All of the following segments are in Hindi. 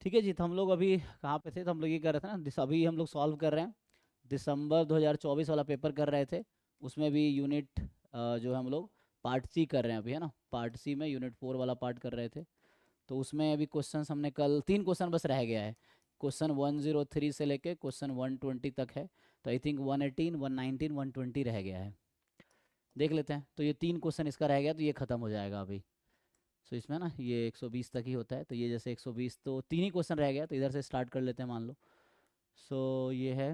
ठीक है जी, तो हम लोग अभी कहाँ पे थे, तो हम लोग ये कर रहे थे ना अभी हम लोग सॉल्व कर रहे हैं दिसंबर 2024 वाला पेपर कर रहे थे। उसमें भी यूनिट जो है हम लोग पार्ट सी कर रहे हैं अभी, है ना। पार्ट सी में यूनिट 4 वाला पार्ट कर रहे थे। तो उसमें अभी क्वेश्चन हमने कल 3 क्वेश्चन बस रह गया है। क्वेश्चन 103 से लेके क्वेश्चन 120 तक है। तो आई थिंक 118, 119, 120 रह गया है। देख लेते हैं। तो ये 3 क्वेश्चन इसका रह गया, तो ये खत्म हो जाएगा अभी। सो इसमें ना ये 120 तक ही होता है, तो ये जैसे 120, तो 3 ही क्वेश्चन रह गया, तो इधर से स्टार्ट कर लेते हैं मान लो। सो ये है,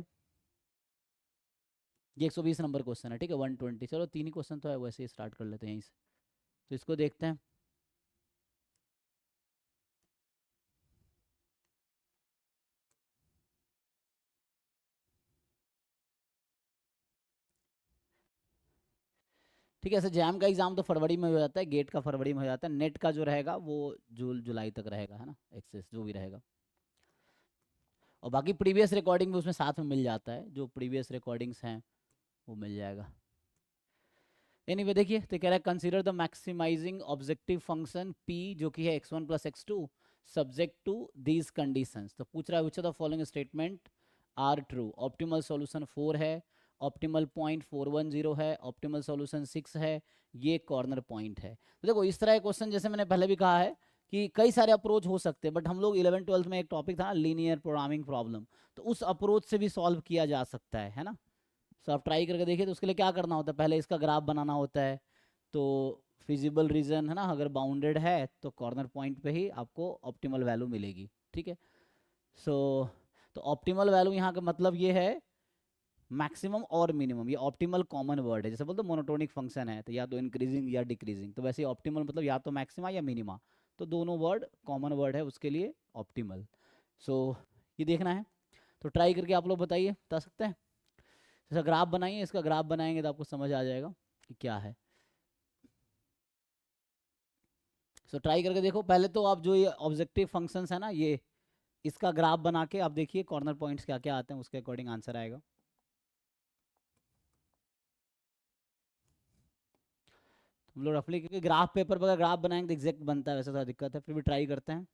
ये 120 नंबर क्वेश्चन है, ठीक है। 120, चलो 3 ही क्वेश्चन तो है, वैसे ही स्टार्ट कर लेते हैं यहीं से। तो इसको देखते हैं। ठीक है, ऐसे जैम का एग्जाम तो फरवरी में हो जाता है, गेट का फरवरी में हो जाता है, नेट का जो रहेगा वो जुलाई तक रहेगा, है ना, एक्सेस जो भी रहेगा। और बाकी प्रीवियस रिकॉर्डिंग भी उसमें साथ में मिल जाता है, जो प्रीवियस रिकॉर्डिंग्स हैं वो मिल जाएगा। एनीवे देखिए, तो कह रहा है consider the maximising objective function p जो कि है x1 plus x2 subject to these conditions. तो पूछ रहा है which of the following statement are true. Optimal solution 4 है, ऑप्टिमल पॉइंट 410 है, ऑप्टिमल सॉल्यूशन 6 है, ये कॉर्नर पॉइंट है। तो देखो इस तरह क्वेश्चन, जैसे मैंने पहले भी कहा है कि कई सारे अप्रोच हो सकते हैं, बट हम लोग 11th 12th में एक टॉपिक था ना लीनियर प्रोग्रामिंग प्रॉब्लम, तो उस अप्रोच से भी सॉल्व किया जा सकता है ना। सो आप ट्राई करके देखिए। तो उसके लिए क्या करना होता है, पहले इसका ग्राफ बनाना होता है। तो फिजिबल रीजन है ना, अगर बाउंडेड है तो कॉर्नर पॉइंट पे ही आपको ऑप्टिमल वैल्यू मिलेगी, ठीक है। सो तो ऑप्टिमल वैल्यू यहाँ का मतलब ये है मैक्सिमम और मिनिमम, ये ऑप्टिमल कॉमन वर्ड है। जैसे बोलते मोनोटोनिक फंक्शन है तो या तो इंक्रीजिंग या डिक्रीजिंग, तो वैसे ऑप्टिमल मतलब या तो मैक्सिमा या मिनिमा, तो दोनों वर्ड कॉमन वर्ड है उसके लिए ऑप्टिमल। सो ये देखना है। तो ट्राई करके आप लोग बताइए, बता सकते हैं। जैसा ग्राफ बनाइए, इसका ग्राफ बनाएंगे तो आपको समझ आ जाएगा कि क्या है। सो ट्राई करके देखो। पहले तो आप जो ये ऑब्जेक्टिव फंक्शंस है ना, ये इसका ग्राफ बना के आप देखिए कॉर्नर पॉइंट्स क्या क्या आते हैं, उसके अकॉर्डिंग आंसर आएगा। हम लोग रफली, क्योंकि ग्राफ पेपर पर ग्राफ बनाएंगे तो एग्जैक्ट बनता है, वैसे थोड़ा दिक्कत है, फिर भी ट्राई करते हैं।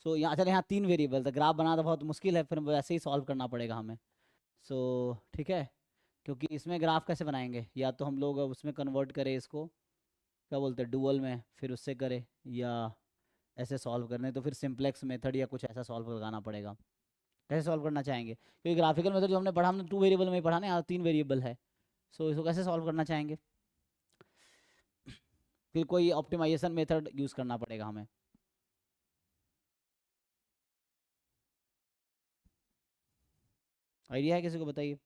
सो यहाँ चले, यहाँ 3 वेरिएबल था, ग्राफ बनाना तो बहुत मुश्किल है, फिर वैसे ही सॉल्व करना पड़ेगा हमें। सो ठीक है, क्योंकि इसमें ग्राफ कैसे बनाएंगे, या तो हम लोग उसमें कन्वर्ट करें इसको, क्या बोलते हैं, डुअल में, फिर उससे करें, या ऐसे सॉल्व करने तो फिर सिंप्लेक्स मेथड या कुछ ऐसा सॉल्व लगाना पड़ेगा। कैसे सॉल्व करना चाहेंगे, क्योंकि ग्राफिकल मेथड जो हमने पढ़ा, हमने 2 वेरिएबल में ही पढ़ा ना, यहाँ 3 वेरिएबल है। सो इसको कैसे सॉल्व करना चाहेंगे, फिर कोई ऑप्टिमाइजेशन मेथड यूज़ करना पड़ेगा हमें। आइडिया है किसी को, बताइए।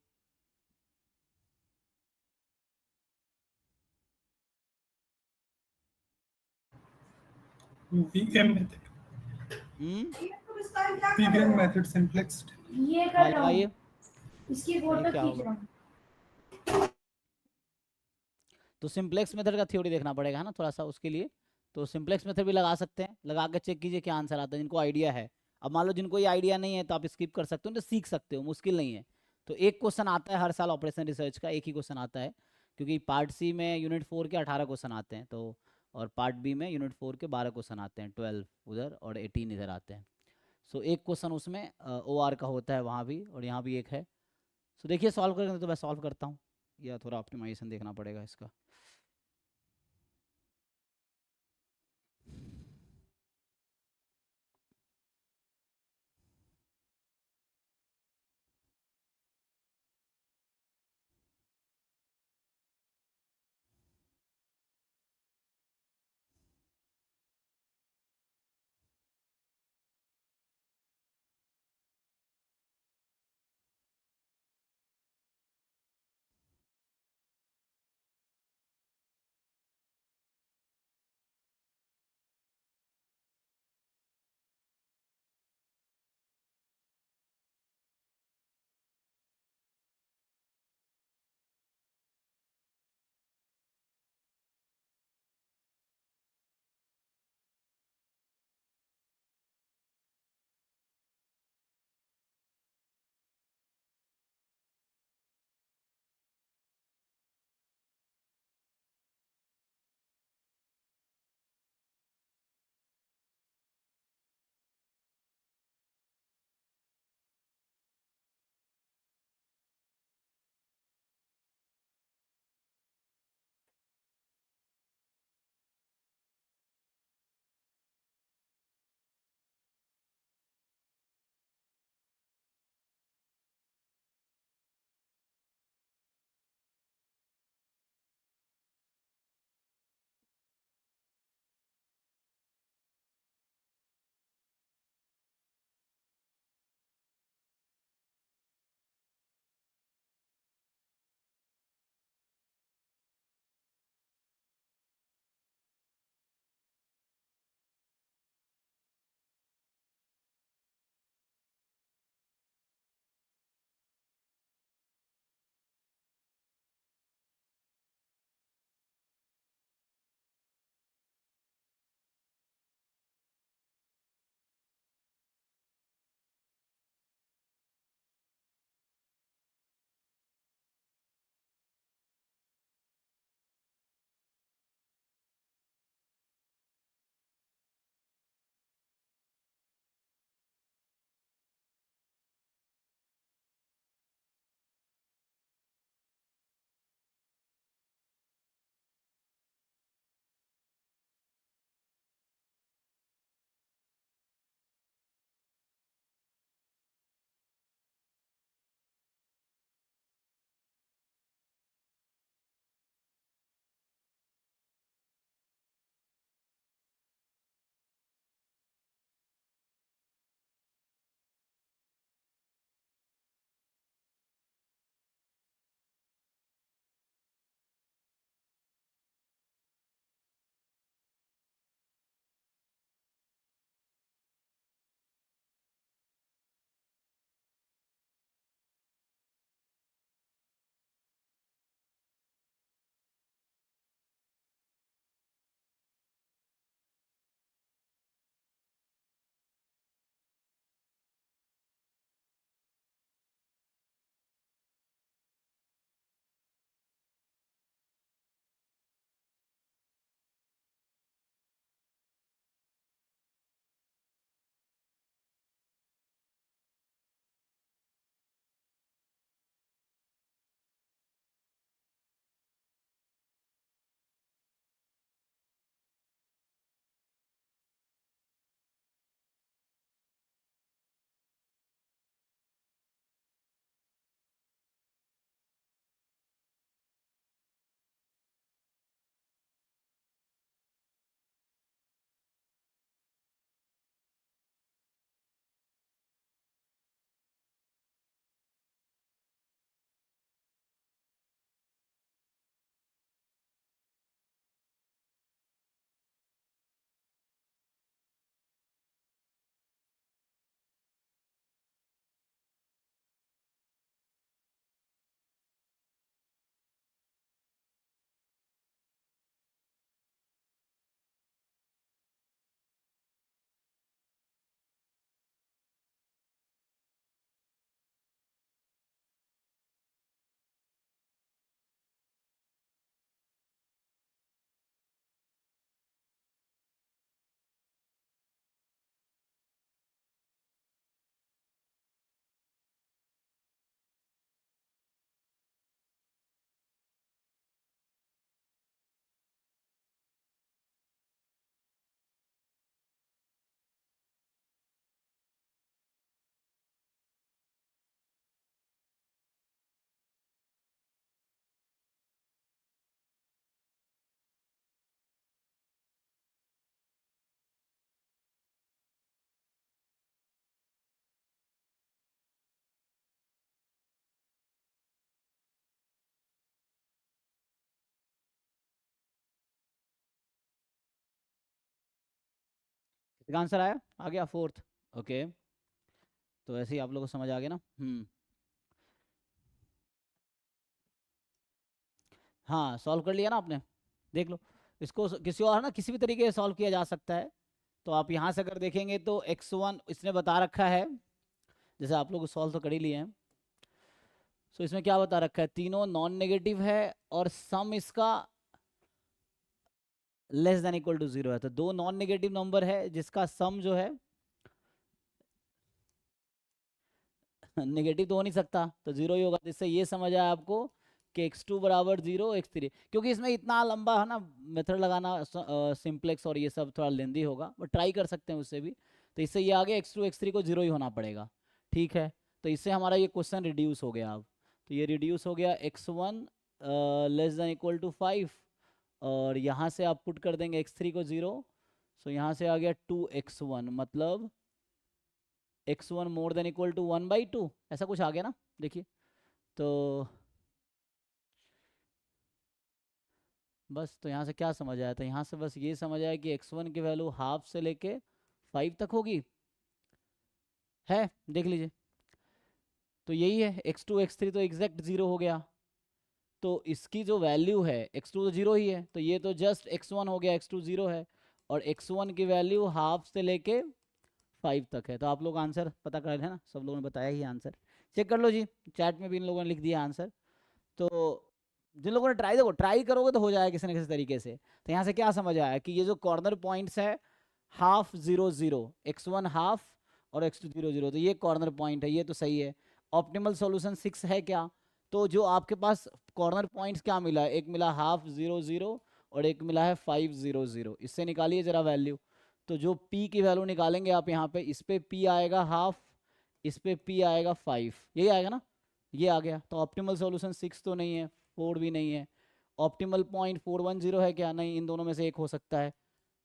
वीगन मेथड, हम्म, वीगन मेथड सिंप्लेक्स। ये हाँ कर रहा हूँ, लगाइए, इसकी देखिए फोटो क्या खींच होगा। रहा हूँ। तो सिंप्लेक्स मेथड का थ्योरी देखना पड़ेगा, है ना, थोड़ा सा उसके लिए। तो सिंप्लेक्स मेथड भी लगा सकते हैं, लगा के चेक कीजिए क्या आंसर आता है, जिनको आइडिया है। अब मान लो जिनको ये आइडिया नहीं है तो आप स्किप कर सकते हो, तो सीख सकते हो, मुश्किल नहीं है। तो एक क्वेश्चन आता है हर साल ऑपरेशन रिसर्च का, एक ही क्वेश्चन आता है, क्योंकि पार्ट सी में यूनिट 4 के 18 क्वेश्चन आते हैं, तो और पार्ट बी में यूनिट 4 के 12 क्वेश्चन आते हैं, 12 उधर और 18 इधर आते हैं। सो एक क्वेश्चन उसमें ओ आर का होता है वहाँ भी, और यहाँ भी एक है। सो देखिए सॉल्व करेंगे, तो मैं सॉल्व करता हूँ, या थोड़ा ऑप्टिमाइजेशन देखना पड़ेगा इसका। इसका आंसर आया, आ गया फोर्थ। ओके, तो ऐसे ही आप लोगों को समझ आ गया ना। हाँ, सॉल्व कर लिया ना आपने, देख लो। इसको किसी और, है ना, किसी भी तरीके से सॉल्व किया जा सकता है। तो आप यहाँ से अगर देखेंगे तो x1 इसने बता रखा है, जैसे आप लोग सॉल्व तो कर ही लिए हैं। सो इसमें क्या बता रखा है, तीनों नॉन नेगेटिव है और सम इसका less than equal to zero है। तो दो नॉन नेगेटिव नंबर है जिसका सम जो है नेगेटिव तो हो नहीं सकता, तो जीरो ही होगा। तो इससे ये समझ आया आपको कि x2 बराबर जीरो, x3, क्योंकि इसमें इतना लंबा है ना मेथड लगाना, सिंप्लेक्स और ये सब थोड़ा लेंदी होगा, बट ट्राई कर सकते हैं उससे भी। तो इससे ये आगे x2 x3 को जीरो ही होना पड़ेगा, ठीक है। तो इससे हमारा ये क्वेश्चन रिड्यूस हो गया अब। तो ये रिड्यूस हो गया x1 less than equal to 5, और यहाँ से आप पुट कर देंगे x3 को जीरो। सो यहाँ से आ गया 2x1, मतलब x1 more than equal to 1/2, ऐसा कुछ आ गया ना, देखिए। तो बस, तो यहाँ से क्या समझ आया था, यहाँ से बस ये समझ आया कि x1 की वैल्यू हाफ से लेके 5 तक होगी, है, देख लीजिए। तो यही है, x2 x3 तो एग्जैक्ट जीरो हो गया। तो इसकी जो वैल्यू है, x2 तो जीरो ही है, तो ये तो जस्ट x1 हो गया, x2 जीरो है, और x1 की वैल्यू हाफ से लेके 5 तक है। तो आप लोग आंसर पता कर रहे हैं ना, सब लोगों ने बताया ही आंसर, चेक कर लो जी, चैट में भी इन लोगों ने लिख दिया आंसर। तो जिन लोगों ने ट्राई, देखो ट्राई करोगे तो हो जाएगा किसी न किसी तरीके से। तो यहाँ से क्या समझ आया कि ये जो कॉर्नर पॉइंट्स है, half zero zero, x1 half और x2 जीरो जीरो, तो ये कॉर्नर पॉइंट है, ये तो सही है। ऑप्टिमल सॉल्यूशन 6 है क्या, तो जो आपके पास कॉर्नर पॉइंट्स क्या मिला, एक मिला हाफ जीरो जीरो और एक मिला है 500, इससे निकालिए जरा वैल्यू। तो जो p की वैल्यू निकालेंगे आप यहाँ पे, इस पे p आएगा हाफ, इस पे p आएगा 5, यही आएगा ना, ये आ गया। तो ऑप्टिमल सॉल्यूशन 6 तो नहीं है, 4 भी नहीं है। ऑप्टिमल पॉइंट 410 है क्या, नहीं, इन दोनों में से एक हो सकता है।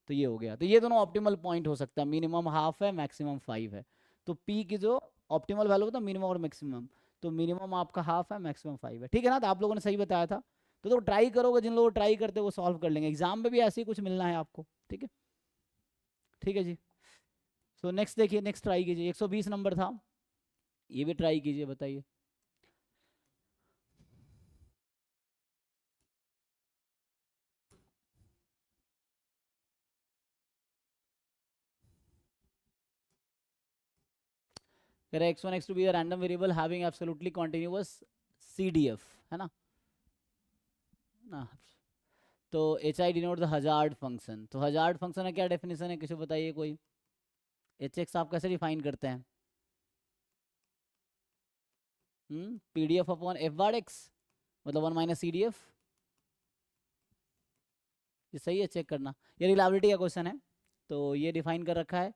तो ये हो गया, तो ये दोनों ऑप्टिमल पॉइंट हो सकता है, मिनिमम हाफ है, मैक्सिमम 5 है। तो p की जो ऑप्टिमल वैल्यू होता है मिनिमम और मैक्सिमम, तो मिनिमम आपका हाफ है, मैक्सिमम 5 है, ठीक है ना। तो आप लोगों ने सही बताया था। तो ट्राई करोगे, जिन लोगों ट्राई करते हैं वो सॉल्व कर लेंगे, एग्जाम में भी ऐसे ही कुछ मिलना है आपको, ठीक है। ठीक है जी। सो नेक्स्ट देखिए, नेक्स्ट ट्राई कीजिए, 120 नंबर था, ये भी ट्राई कीजिए, बताइए। कह रहा है x1 x2 be a random variable having absolutely continuous CDF, है ना। तो H I denote the hazard function, तो हजार्ड फंक्शन का क्या डेफिनेशन है, किसी को बताइए कोई। एच एक्स आप कैसे डिफाइन करते हैं, PDF upon F bar x, मतलब 1 माइनस CDF। ये सही है, चेक करना, ये रिलायबिलिटी का क्वेश्चन है, तो ये डिफाइन कर रखा है।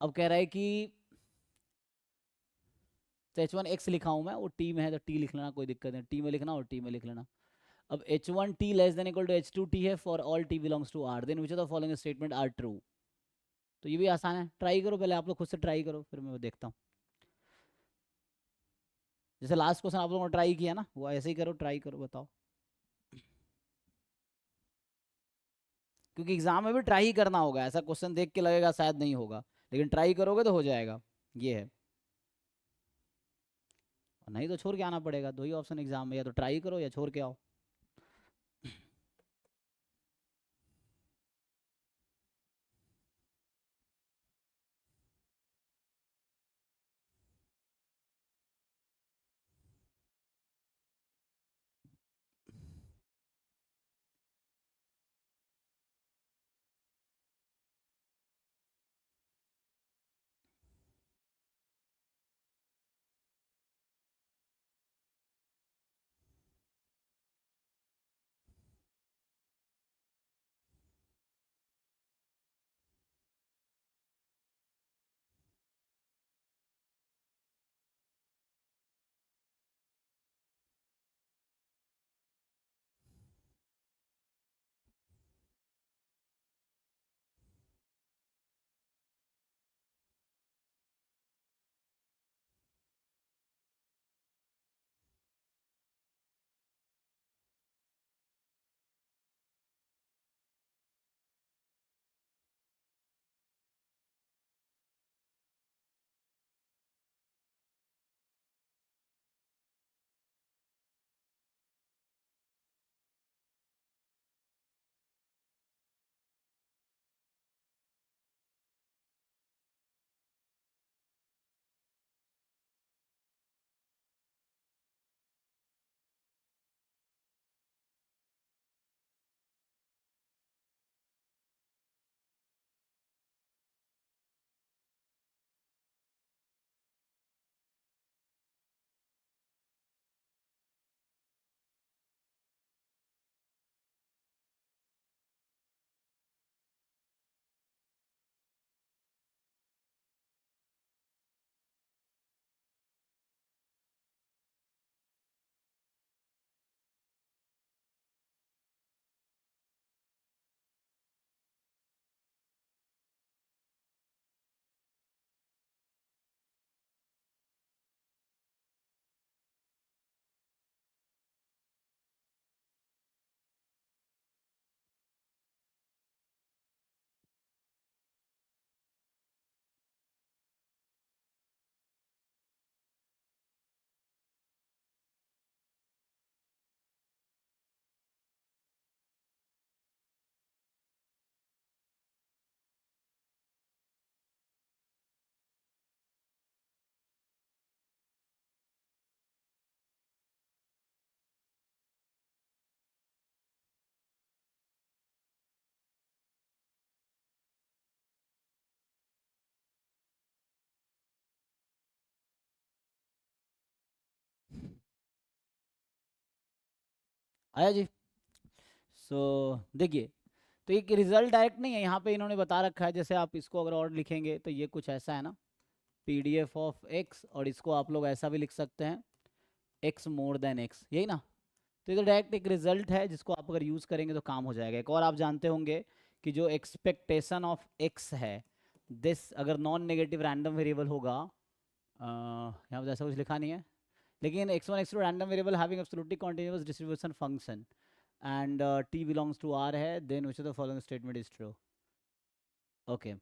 अब कह रहा है कि H1 x लिखा हूँ मैं, वो टी में है तो टी लिख लेना, कोई दिक्कत नहीं, टी में लिखना और टी में लिख लेना। अब H1 t less than equal to H2 t है for all t belongs to R, then which of the following statement are true. तो ये भी आसान है, ट्राई करो पहले, आप लोग खुद से ट्राई करो, फिर मैं देखता हूँ। जैसे लास्ट क्वेश्चन आप लोगों ने ट्राई किया ना, वो ऐसे ही करो, ट्राई करो, बताओ। क्योंकि एग्जाम में भी ट्राई ही करना होगा, ऐसा क्वेश्चन देख के लगेगा शायद नहीं होगा, लेकिन ट्राई करोगे तो हो जाएगा, ये है। और नहीं तो छोड़ के आना पड़ेगा, दो ही ऑप्शन एग्जाम में, या तो ट्राई करो या छोड़ के आओ। आया जी। देखिए, तो एक रिजल्ट डायरेक्ट नहीं है, यहाँ पे इन्होंने बता रखा है। जैसे आप इसको अगर और लिखेंगे तो ये कुछ ऐसा है ना, PDF ऑफ x, और इसको आप लोग ऐसा भी लिख सकते हैं x मोर देन x, यही ना। तो ये डायरेक्ट एक रिजल्ट है जिसको आप अगर यूज़ करेंगे तो काम हो जाएगा। एक और आप जानते होंगे कि जो एक्सपेक्टेशन ऑफ x है, दिस अगर नॉन नेगेटिव रैंडम वेरिएबल होगा, यहाँ पर ऐसा कुछ लिखा नहीं है, लेकिन x1 x2 random variable having absolutely continuous distribution function and t belongs to r है, then which of the following statement is true. Okay,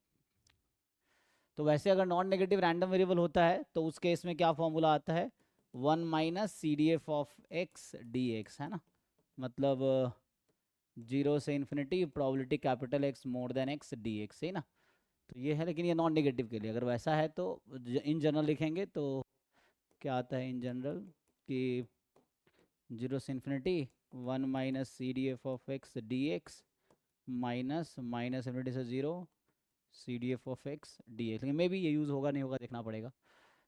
तो वैसे अगर नॉन नेगेटिव रैंडम वेरिएबल होता है तो उस केस में क्या फॉर्मूला आता है, 1 minus CDF of x dx, है ना। मतलब 0 से infinity probability capital X more than x dx, है ना। तो ये है, लेकिन ये नॉन नेगेटिव के लिए। अगर वैसा है तो इन जनरल लिखेंगे तो क्या आता है इन जनरल कि 0 से infinity 1 minus CDF of x dx minus infinity से 0 CDF ऑफ x dx। लेकिन मे बी ये यूज़ होगा नहीं होगा देखना पड़ेगा।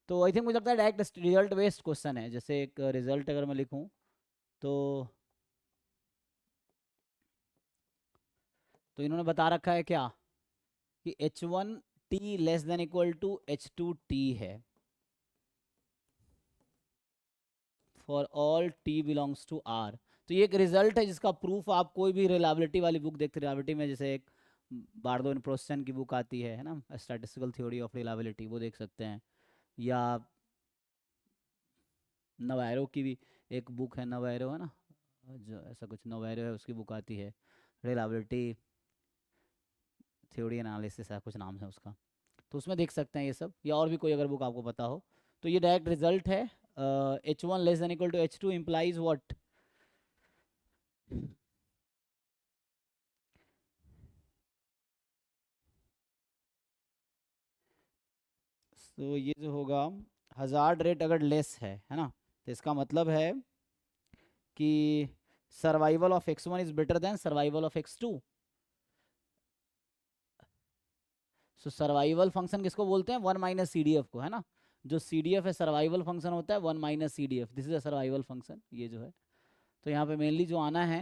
तो आई थिंक मुझे लगता है डायरेक्ट रिजल्ट बेस्ड क्वेश्चन है। जैसे एक रिजल्ट अगर मैं लिखूं तो इन्होंने बता रखा है क्या कि H1T less than equal to H2T है for all T belongs to R। तो ये एक रिजल्ट है जिसका प्रूफ आप कोई भी रिलायबिलिटी वाली बुक देखते, रिलायबिलिटी में जैसे एक बारदो एंड प्रोस्टन की बुक आती है ना, स्टैटिस्टिकल थ्योरी ऑफ रिलायबिलिटी, वो देख सकते हैं। या नवैरो की भी एक बुक है, नवैरो है ना, जो ऐसा कुछ नवैरो है, उसकी बुक आती है रिलायबिलिटी थ्योरी एनालिसिस है, कुछ नाम है उसका। तो उसमें देख सकते हैं ये सब, या और भी कोई अगर बुक आपको पता हो। तो ये डायरेक्ट रिजल्ट है। H1 less than equal to H2 implies what, तो ये जो होगा हजार्ड रेट अगर लेस है ना, तो इसका मतलब है कि survival of x1 is better than survival of x2। So survival function किसको बोलते हैं, 1 माइनस CDF को, है ना। जो CDF है सर्वाइवल फंक्शन होता है 1 minus CDF, this is a survival function, ये जो है। तो यहाँ पे मेनली जो आना है,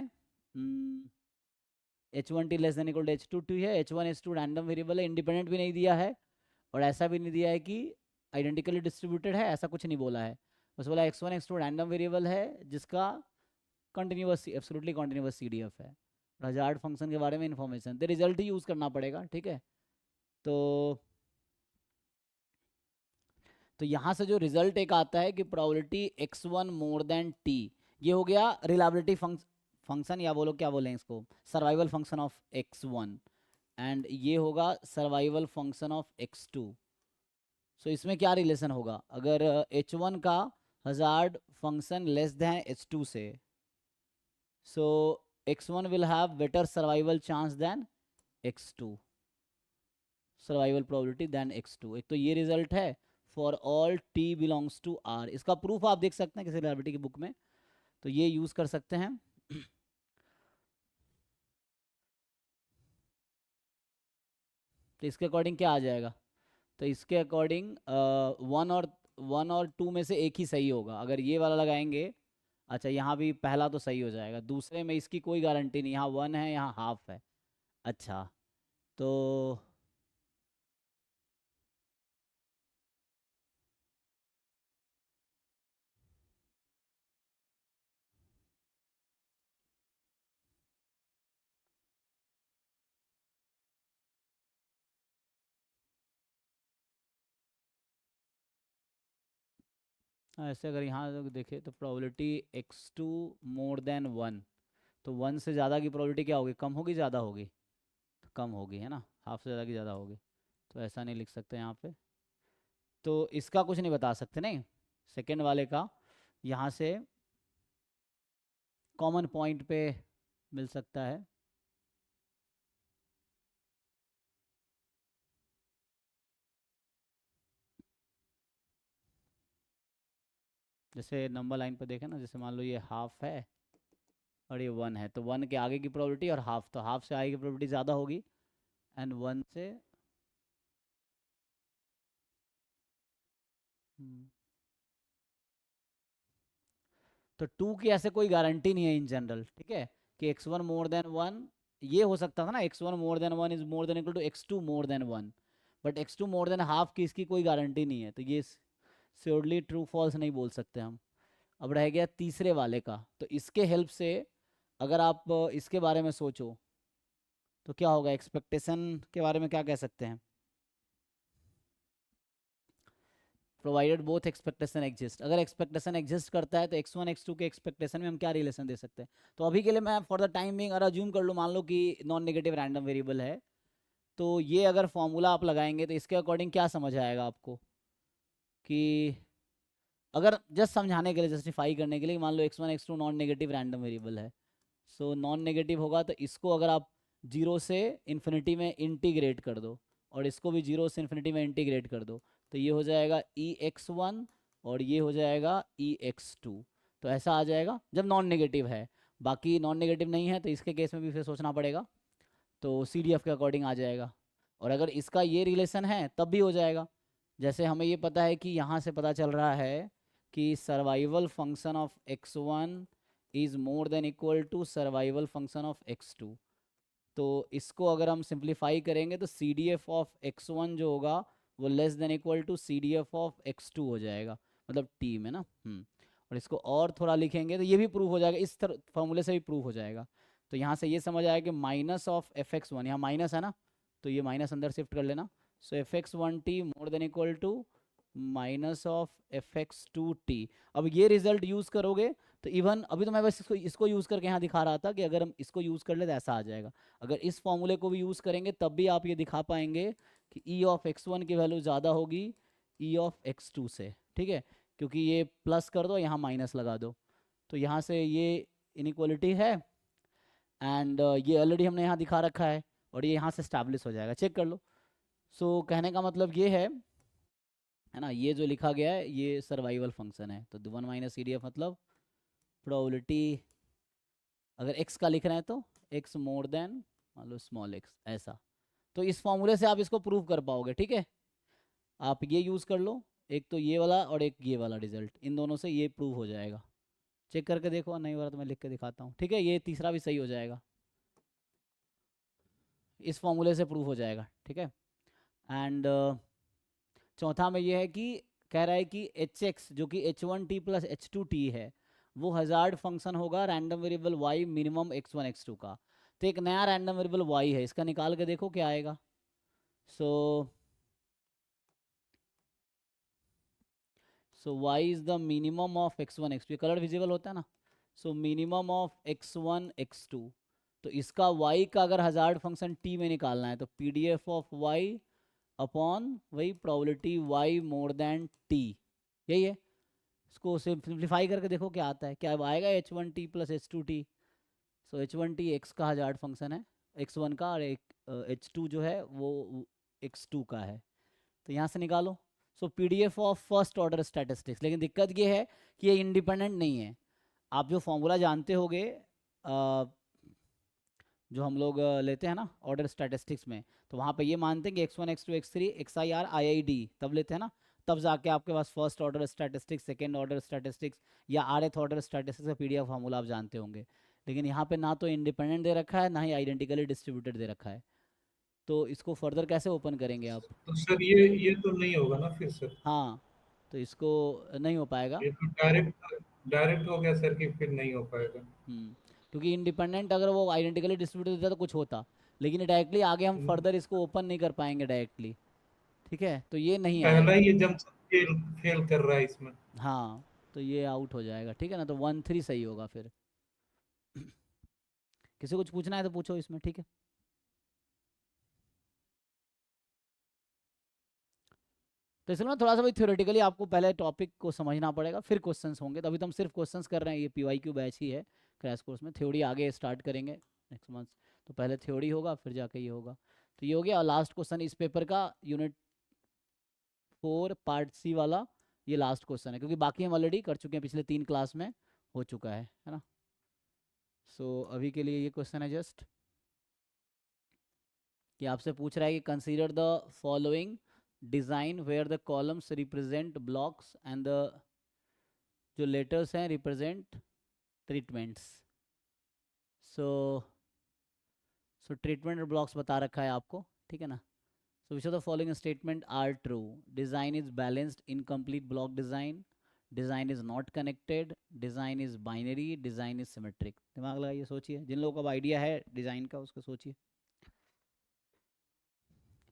H1T less than equal to H2T है, H1 H2 रैंडम वेरिएबल है, इंडिपेंडेंट भी नहीं दिया है और ऐसा भी नहीं दिया है कि आइडेंटिकली डिस्ट्रीब्यूटेड है, ऐसा कुछ नहीं बोला है। बस बोला x1 x2 रैंडम वेरिएबल है जिसका कंटिन्यूअस एब्सोल्युटली कंटिन्यूअस CDF है। हजार्ड फंक्शन के बारे में इन्फॉर्मेशन, तो रिजल्ट ही यूज़ करना पड़ेगा, ठीक है। तो यहाँ से जो रिजल्ट एक आता है कि probability x1 more then t, ये हो गया रिलायबिलिटी फंक्शन, या बोलो क्या बोलें इसको, survival function of x1, and ये होगा सर्वाइवल फंक्शन ऑफ x2। सो इसमें क्या रिलेशन होगा, अगर H1 का hazard function less than H2 से, so x1 will have better survival chance than x2, survival probability than x2। एक तो ये रिजल्ट है for all t belongs to r। इसका प्रूफ आप देख सकते हैं किसी रिलेबिलिटी की बुक में, तो ये यूज कर सकते हैं। तो इसके अकॉर्डिंग क्या आ जाएगा, तो इसके अकॉर्डिंग 1 और 2 में से एक ही सही होगा। अगर ये वाला लगाएंगे, अच्छा यहाँ भी पहला तो सही हो जाएगा, दूसरे में इसकी कोई गारंटी नहीं, यहाँ 1 है यहाँ हाफ है। अच्छा, तो ऐसे अगर यहाँ देखें तो प्रोबेबिलिटी x2 मोर देन 1, तो 1 से ज़्यादा की प्रोबेबिलिटी क्या होगी, कम होगी ज़्यादा होगी, तो कम होगी, है ना, हाफ से ज़्यादा की ज़्यादा होगी। तो ऐसा नहीं लिख सकते यहाँ पे, तो इसका कुछ नहीं बता सकते, नहीं सेकेंड वाले का यहाँ से कॉमन पॉइंट पे मिल सकता है। जैसे नंबर लाइन पर देखें ना, जैसे मान लो ये हाफ है और ये 1 है, तो 1 के आगे की प्रोबेबिलिटी और हाफ, तो हाफ से आगे की प्रोबेबिलिटी ज़्यादा होगी एंड 1 से हम्म, तो 2 की ऐसे कोई गारंटी नहीं है इन जनरल, ठीक है, कि x1 मोर देन 1, ये हो सकता था ना x1 more than 1 is more than equal to x2 more than 1, but x2 more than half की इसकी कोई गारंटी नहीं है, तो ये श्योरली ट्रू फॉल्स नहीं बोल सकते हम। अब रह गया तीसरे वाले का, तो इसके हेल्प से अगर आप इसके बारे में सोचो तो क्या होगा, एक्सपेक्टेशन के बारे में क्या कह सकते हैं, प्रोवाइडेड बोथ एक्सपेक्टेशन एग्जिस्ट, अगर एक्सपेक्टेशन एग्जिस्ट करता है तो x1 x2 के एक्सपेक्टेशन में हम क्या रिलेशन दे सकते हैं। तो अभी के लिए मैं फॉर द टाइम बिंग अगर अज्यूम कर लूँ, मान लो कि नॉन नेगेटिव रैंडम वेरिएबल है, तो ये अगर फॉर्मूला आप लगाएंगे तो इसके अकॉर्डिंग क्या समझ आएगा आपको, कि अगर जस्ट समझाने के लिए, जस्टिफाई करने के लिए, मान लो x1 x2 non negative random variable है, सो नॉन नेगेटिव होगा तो इसको अगर आप 0 से इन्फिनिटी में इंटीग्रेट कर दो और इसको भी 0 से इन्फिनिटी में इंटीग्रेट कर दो, तो ये हो जाएगा ex1 और ये हो जाएगा ex2, तो ऐसा आ जाएगा जब नॉन नेगेटिव है। बाकी नॉन नेगेटिव नहीं है तो इसके केस में भी फिर सोचना पड़ेगा, तो CDF के अकॉर्डिंग आ जाएगा। और अगर इसका ये रिलेशन है तब भी हो जाएगा, जैसे हमें ये पता है कि यहाँ से पता चल रहा है कि survival function of x1 is more than equal to survival function of x2, तो इसको अगर हम सिंप्लीफाई करेंगे तो CDF ऑफ x1 जो होगा वो less than equal to CDF of x2 हो जाएगा, मतलब टी में ना। और इसको और थोड़ा लिखेंगे तो ये भी प्रूव हो जाएगा, इस फॉर्मूले से भी प्रूव हो जाएगा। तो यहाँ से ये समझ आया कि माइनस ऑफ fx1, यहाँ माइनस है ना, तो ये माइनस अंदर शिफ्ट कर लेना, so fx1t more than equal to minus of fx2t। अब ये रिजल्ट यूज करोगे तो इवन अभी तो मैं बस इसको यूज करके यहाँ दिखा रहा था कि अगर हम इसको यूज कर ले तो ऐसा आ जाएगा, अगर इस फॉर्मूले को भी यूज करेंगे तब भी आप ये दिखा पाएंगे कि e ऑफ x1 की वैल्यू ज़्यादा होगी e ऑफ x2 से, ठीक है, क्योंकि ये प्लस कर दो यहाँ माइनस लगा दो, तो यहाँ से ये इनइक्वालिटी है, एंड ये ऑलरेडी हमने यहाँ दिखा रखा है और ये यहाँ से स्टैब्लिश हो जाएगा, चेक कर लो। सो कहने का मतलब ये है ना, ये जो लिखा गया है ये सर्वाइवल फंक्शन है, तो 1 माइनस CDF मतलब प्रोबेबिलिटी, अगर x का लिख रहे हैं तो x मोर देन मान लो स्मॉल x, ऐसा। तो इस फॉर्मूले से आप इसको प्रूव कर पाओगे, ठीक है, आप ये यूज़ कर लो, एक तो ये वाला और एक ये वाला रिजल्ट, इन दोनों से ये प्रूव हो जाएगा, चेक करके देखो, नहीं हो रहा तो मैं लिख के दिखाता हूँ, ठीक है, ये तीसरा भी सही हो जाएगा, इस फॉर्मूले से प्रूव हो जाएगा, ठीक है। एंड चौथा में ये है कि कह रहा है कि hx जो कि h1t प्लस h2t है वो हजार्ड फंक्शन होगा random variable y minimum x1 x2 का, तो एक नया रैंडम वेरिएबल y है, इसका निकाल के देखो क्या आएगा। सो y is the minimum of x1 x2, ये कलर विजिबल होता है ना, so minimum of x1 x2, तो इसका y का अगर हजार्ड फंक्शन t में निकालना है तो PDF ऑफ y अपॉन वही probability y more than t, यही है, इसको सिंप्लीफाई करके देखो क्या आता है, क्या आएगा h1t प्लस h2t, सो h1t x का हजार्ड फंक्शन है x1 का, और एक h2 जो है वो x2 का है, तो यहाँ से निकालो। सो PDF of first order statistics, लेकिन दिक्कत ये है कि ये इंडिपेंडेंट नहीं है, आप जो फॉर्मूला जानते होगे जो हम लोग लेते हैं ना ऑर्डर स्टैटिस्टिक्स में, तो वहाँ पे ये मानते हैं कि x1 x2 x3 XIR IID तब लेते हैं ना, तब जाके आपके पास first order statistics, second order statistics या rth ऑर्डर स्टैटिस्टिक्स का PDF फार्मूला आप जानते होंगे, लेकिन यहाँ पे ना तो इंडिपेंडेंट दे रखा है ना ही आइडेंटिकली डिस्ट्रीब्यूटेड दे रखा है, तो इसको फर्दर कैसे ओपन करेंगे आप। तो सर ये तो नहीं होगा ना फिर सर, हाँ, तो इसको नहीं हो पाएगा, ये तो डायरेक्ट डायरेक्ट हो गया सर कि फिर नहीं हो पाएगा। क्योंकि इंडिपेंडेंट अगर वो आइडेंटिकली डिस्ट्रीब्यूटेड देता तो कुछ होता, लेकिन डायरेक्टली आगे हम फर्दर इसको ओपन नहीं कर पाएंगे डायरेक्टली, ठीक है, तो ये नहीं पहला आएगा। ही ये जंक्शन फेल फेल कर रहा है इसमें। हाँ, तो ये आउट हो जाएगा, ठीक है ना, तो 1 3 सही होगा फिर। किसी को कुछ पूछना है तो पूछो इसमें, ठीक है। तो इसलिए ना थोड़ा सा भाई थ्योरेटिकली आपको पहले टॉपिक को समझना पड़ेगा, फिर क्वेश्चंस होंगे, तो अभी तो हम सिर्फ क्वेश्चंस कर रहे हैं, ये PYQ बैच ही है क्रैश कोर्स में, थ्योरी आगे स्टार्ट करेंगे नेक्स्ट मंथ, तो पहले थ्योरी होगा फिर जाके ये होगा, तो ये हो गया। और लास्ट क्वेश्चन इस पेपर का यूनिट 4 पार्ट C वाला, ये लास्ट क्वेश्चन है, क्योंकि बाकी हम ऑलरेडी कर चुके हैं, पिछले 3 क्लास में हो चुका है ना। सो अभी के लिए ये क्वेश्चन है जस्ट कि आपसे पूछ रहा है कि consider the following design where the columns represent blocks and the जो लेटर्स हैं represent treatments. So treatment blocks बता रखा है आपको, ठीक है ना। So which of the following statement are true? Design is balanced, incomplete block design is not connected, design is binary, design is symmetric. दिमाग लगाइए, सोचिए, जिन लोगों को आइडिया है डिज़ाइन का उसको सोचिए।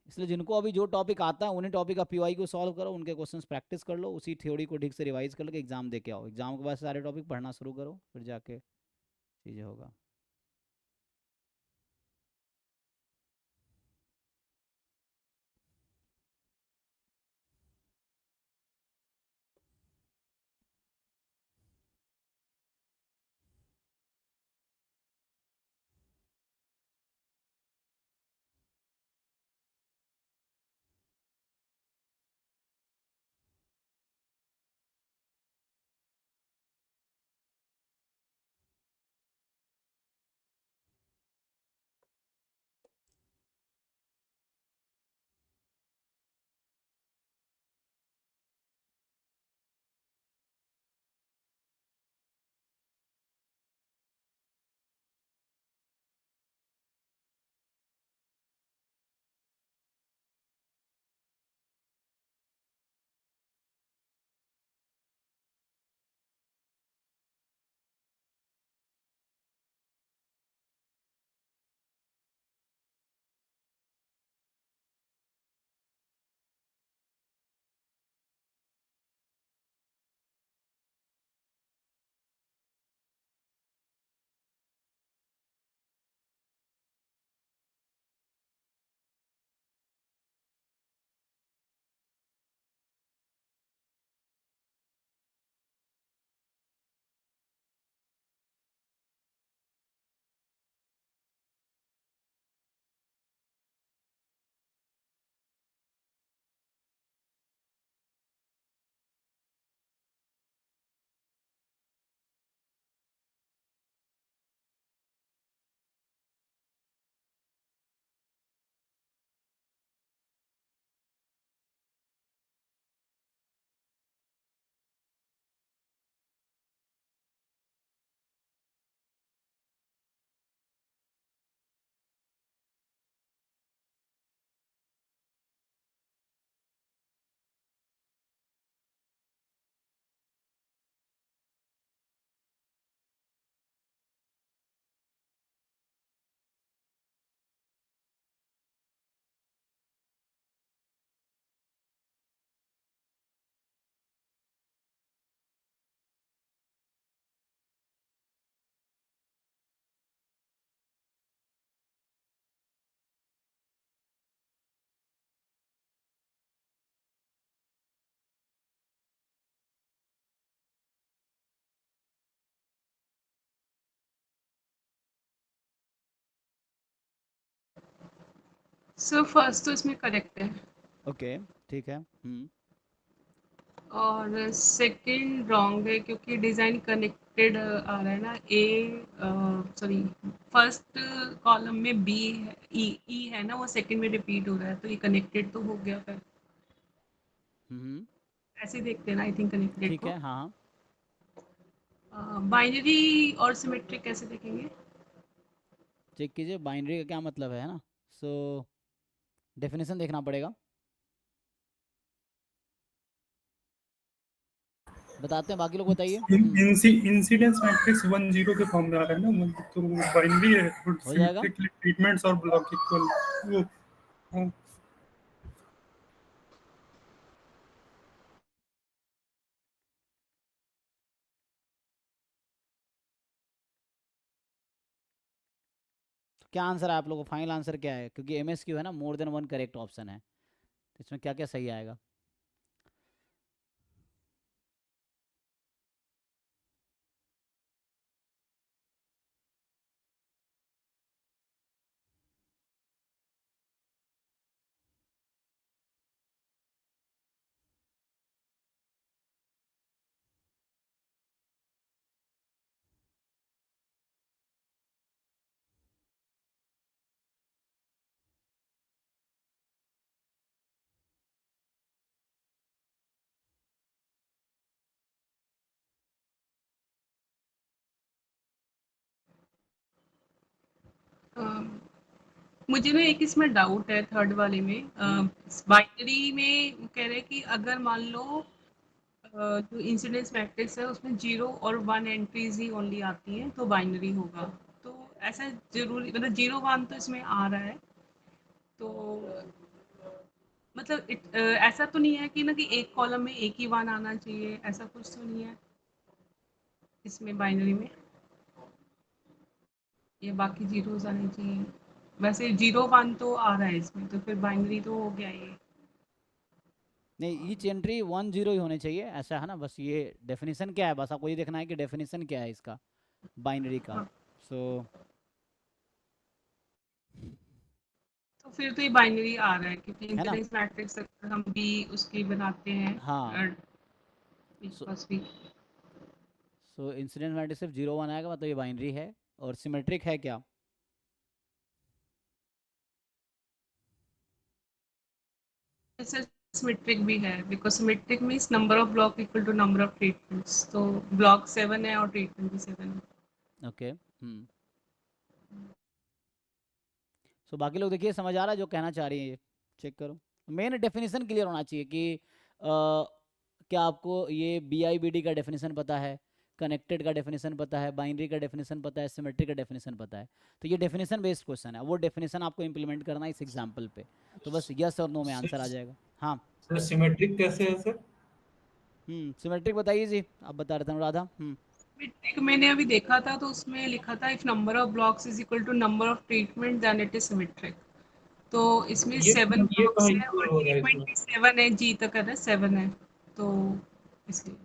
इसलिए जिनको अभी जो टॉपिक आता है उन्हीं टॉपिक का पीवाई को सॉल्व करो, उनके क्वेश्चंस प्रैक्टिस कर लो, उसी थ्योरी को ठीक से रिवाइज कर लो कि एग्जाम दे के आओ। एग्जाम के बाद सारे टॉपिक पढ़ना शुरू करो, फिर जाके चीज़ें होगा। सो फर्स्ट तो इसमें करेक्ट है ओके, ठीक है। और सेकंड रॉन्ग है क्योंकि डिज़ाइन कनेक्टेड आ रहा है ना। सॉरी, फर्स्ट कॉलम में बी है, ई है ना, वो सेकंड में रिपीट हो रहा है, तो ये कनेक्टेड तो हो गया फिर। ऐसे ही देखते हैं ना, आई थिंक कनेक्टेड ठीक को। है, हाँ। बाइनरी और सिमेट्रिक कैसे देखेंगे? चेक कीजिए बाइनरी का क्या मतलब है ना। सो डेफिनेशन देखना पड़ेगा। बताते हैं, बाकी लोग बताइए। इंसिडेंस मैट्रिक्स 1 0 के फॉर्म में आ रहा है ना, तो बाइनरी है, हो जाएगा। सिमेट्रिकली ट्रीटमेंट्स और ब्लॉक इक्वल वो। हाँ। तो क्या आंसर है आप लोगों का? फाइनल आंसर क्या है? क्योंकि MSQ है ना, more than one correct option है, तो इसमें क्या क्या सही आएगा? मुझे ना एक इसमें डाउट है थर्ड वाले में, बाइनरी में कह रहे हैं कि अगर मान लो जो इंसिडेंस मैट्रिक्स है उसमें 0 और 1 एंट्रीज ही ओनली आती हैं तो बाइनरी होगा। तो ऐसा जरूरी मतलब 0 1 तो इसमें आ रहा है, तो मतलब ऐसा तो नहीं है कि ना कि एक कॉलम में एक ही 1 आना चाहिए, ऐसा कुछ तो नहीं है इसमें बाइनरी में, ये बाकी जीरोस आने चाहिए। वैसे 0 1 तो आ रहा है इसमें, तो फिर बाइनरी तो हो गया ये। नहीं, ईच एंट्री 1 0 ही होने चाहिए, ऐसा है ना। बस ये डेफिनेशन क्या है, बस आपको ये देखना है कि डेफिनेशन क्या है इसका बाइनरी का। हाँ, सो तो फिर तो ये बाइनरी आ रहा है क्योंकि है ना। इंसिडेंस मैट्रिक्स अगर हम भी उसकी बनाते हैं हाँ। सो बस भी। इंसिडेंट मैट्रिक्स सिर्फ 0 1 आएगा, मतलब ये बाइनरी है। और सिमेट्रिक है क्या? सिमेट्रिक भी है because symmetric means number of block equal to number of treatments, तो ब्लॉक 7 है और ट्रीटमेंट भी 7 है। ओके। सो बाकी लोग देखिए, समझ आ रहा है जो कहना चाह रही है, ये चेक करो। मेन डेफिनेशन क्लियर होना चाहिए कि क्या आपको ये बी आई बी डी का डेफिनेशन पता है, कनेक्टेड का डेफिनेशन पता है, बाइनरी का डेफिनेशन पता है, सिमेट्रिक का डेफिनेशन पता है। तो ये डेफिनेशन बेस्ड क्वेश्चन है, वो डेफिनेशन आपको इंप्लीमेंट करना है इस एग्जाम्पल पे। तो बस यस और नो में आंसर आ जाएगा। हाँ। सर सिमेट्रिक कैसे है सर? सिमेट्रिक बताइए जी, आप बता रहे थे राधा। सिमेट्रिक मैंने अभी देखा था तो उसमें लिखा था if number of blocks is equal to number of treatment then it is symmetric. तो इसमें ये 7 ये ब्लॉक्स कहाँ है और इक्वल हो रहा है ट्रीटमेंट इसमें? भी 7 है, जी तक है 7 है, तो इसलिए इसमें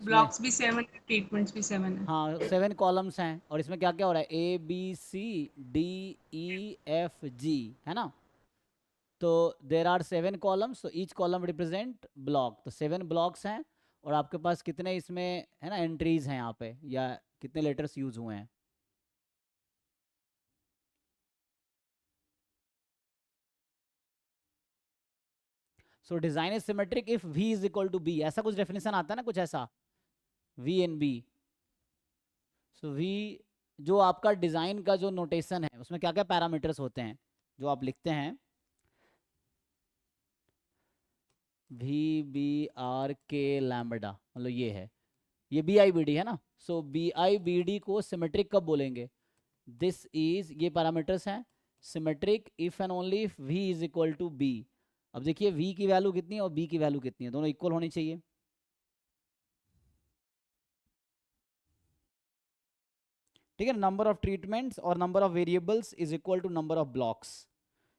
ब्लॉक्स भी 7 है, ट्रीटमेंट्स भी 7 है। हाँ 7 कॉलम्स हैं, और इसमें क्या क्या हो रहा है, A B C D E F G, है ना। तो देर आर 7 कॉलम्स, तो ईच कॉलम रिप्रेजेंट ब्लॉक, तो 7 ब्लॉक्स हैं। और आपके पास कितने इसमें है ना एंट्रीज हैं यहाँ पे, या कितने लेटर्स यूज हुए हैं। So design is symmetric if v is equal to b, ऐसा कुछ डेफिनेशन आता है ना, कुछ ऐसा v n b. So v, जो आपका डिजाइन का जो नोटेशन है उसमें क्या क्या पैरामीटर्स होते हैं जो आप लिखते हैं, वी बी आर के लैम्बडा, मतलब ये है, ये बी आई बी डी है ना। So B I B D को सिमेट्रिक कब बोलेंगे, दिस इज, ये पैरामीटर्स हैं symmetric if and only if v is equal to b. अब देखिए वी की वैल्यू कितनी है और बी की वैल्यू कितनी है, दोनों इक्वल होनी चाहिए। ठीक है, नंबर ऑफ ट्रीटमेंट्स और number of variables is equal to number of blocks.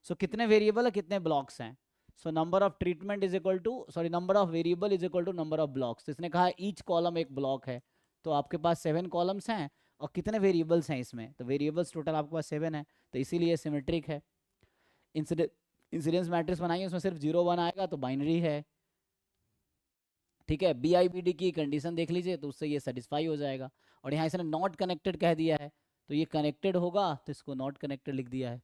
So कितने वेरिएबल है, कितने ब्लॉक्स हैं। So number of treatment is equal to, sorry, number of variable is equal to number of blocks. तो इसने कहा ईच कॉलम एक ब्लॉक है, तो आपके पास 7 कॉलम्स हैं और कितने वेरिएबल्स हैं इसमें, तो वेरिएबल्स टोटल आपके पास 7 है, तो इसीलिए सिमेट्रिक है। इंसिडेंस मैट्रिक्स बनाइए, उसमें सिर्फ 0 1 आएगा तो बाइनरी है। ठीक है, बी आई बी डी की कंडीशन देख लीजिए, तो उससे ये सेटिस्फाई हो जाएगा। और यहाँ इसने नॉट कनेक्टेड कह दिया है, तो ये कनेक्टेड होगा, तो इसको नॉट कनेक्टेड लिख दिया है।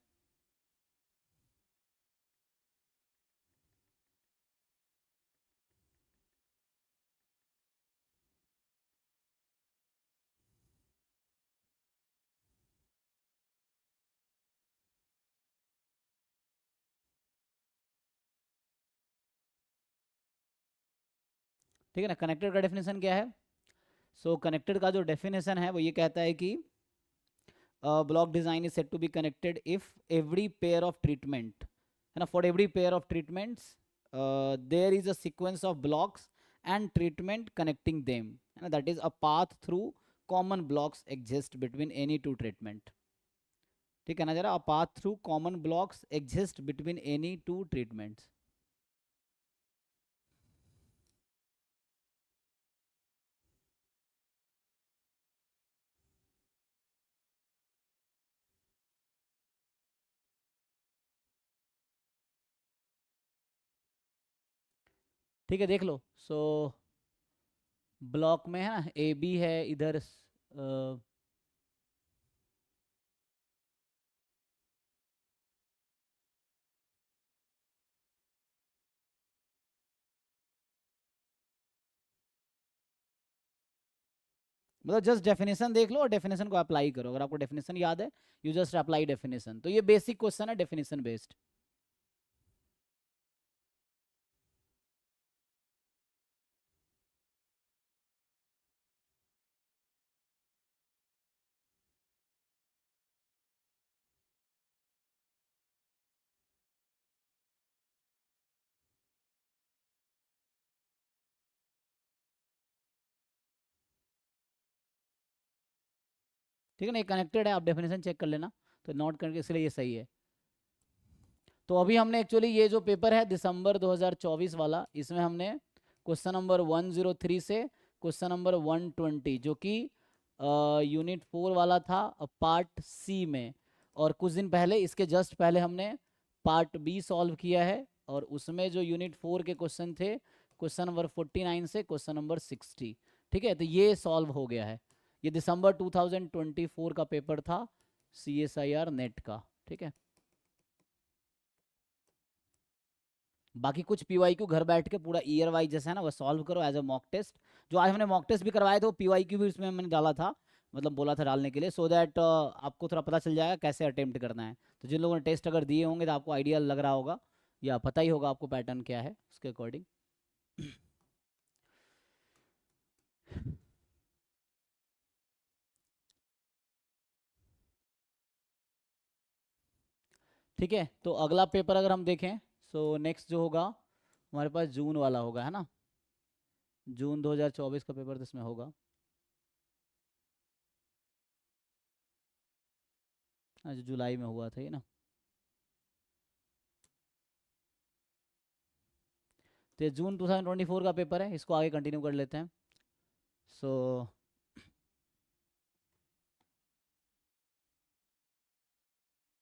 ठीक है ना। कनेक्टेड का डेफिनेशन क्या है, सो कनेक्टेड का जो डेफिनेशन है वो ये कहता है कि block design is set to be connected if every pair of treatment, है ना, for every pair of treatments there is a sequence of blocks and treatment connecting them, है ना, that is a path through common blocks exist between any two treatment. ठीक है ना जरा, a path through common blocks exist between any two treatments. ठीक है, देख लो। सो ब्लॉक में है ना ए बी है इधर, मतलब जस्ट डेफिनेशन देख लो और डेफिनेशन को अप्लाई करो। अगर आपको डेफिनेशन याद है, यू जस्ट अप्लाई डेफिनेशन। तो ये बेसिक क्वेश्चन है डेफिनेशन बेस्ड। ठीक है ना, ये कनेक्टेड है, आप डेफिनेशन चेक कर लेना। तो नोट करके, इसलिए ये सही है। तो अभी हमने एक्चुअली ये जो पेपर है दिसंबर 2024 वाला, इसमें हमने क्वेश्चन नंबर 103 से क्वेश्चन नंबर 120 जो कि यूनिट 4 वाला था पार्ट सी में, और कुछ दिन पहले, इसके जस्ट पहले हमने पार्ट बी सॉल्व किया है, और उसमें जो यूनिट 4 के क्वेश्चन थे, क्वेश्चन नंबर 49 से क्वेश्चन नंबर 60। ठीक है, तो ये सॉल्व हो गया है। ये दिसंबर 2024 का पेपर था CSIR नेट का। ठीक है, बाकी कुछ PYQ घर बैठ के पूरा ईयर वाइज जैसा है ना, वो सॉल्व करो एज अ मॉक टेस्ट। जो आज हमने मॉक टेस्ट भी करवाए थे, वो PYQ भी उसमें मैंने डाला था, मतलब बोला था डालने के लिए, सो दैट आपको थोड़ा पता चल जाएगा कैसे अटेम्प्ट करना है। तो जिन लोगों ने टेस्ट अगर दिए होंगे तो आपको आइडिया लग रहा होगा, या पता ही होगा आपको पैटर्न क्या है उसके अकॉर्डिंग। ठीक है, तो अगला पेपर अगर हम देखें, सो नेक्स्ट जो होगा हमारे पास जून वाला होगा, है ना। जून 2024 का पेपर इसमें होगा। आज जुलाई में हुआ था ये ना। तो ये जून 2024 का पेपर है, इसको आगे कंटिन्यू कर लेते हैं। सो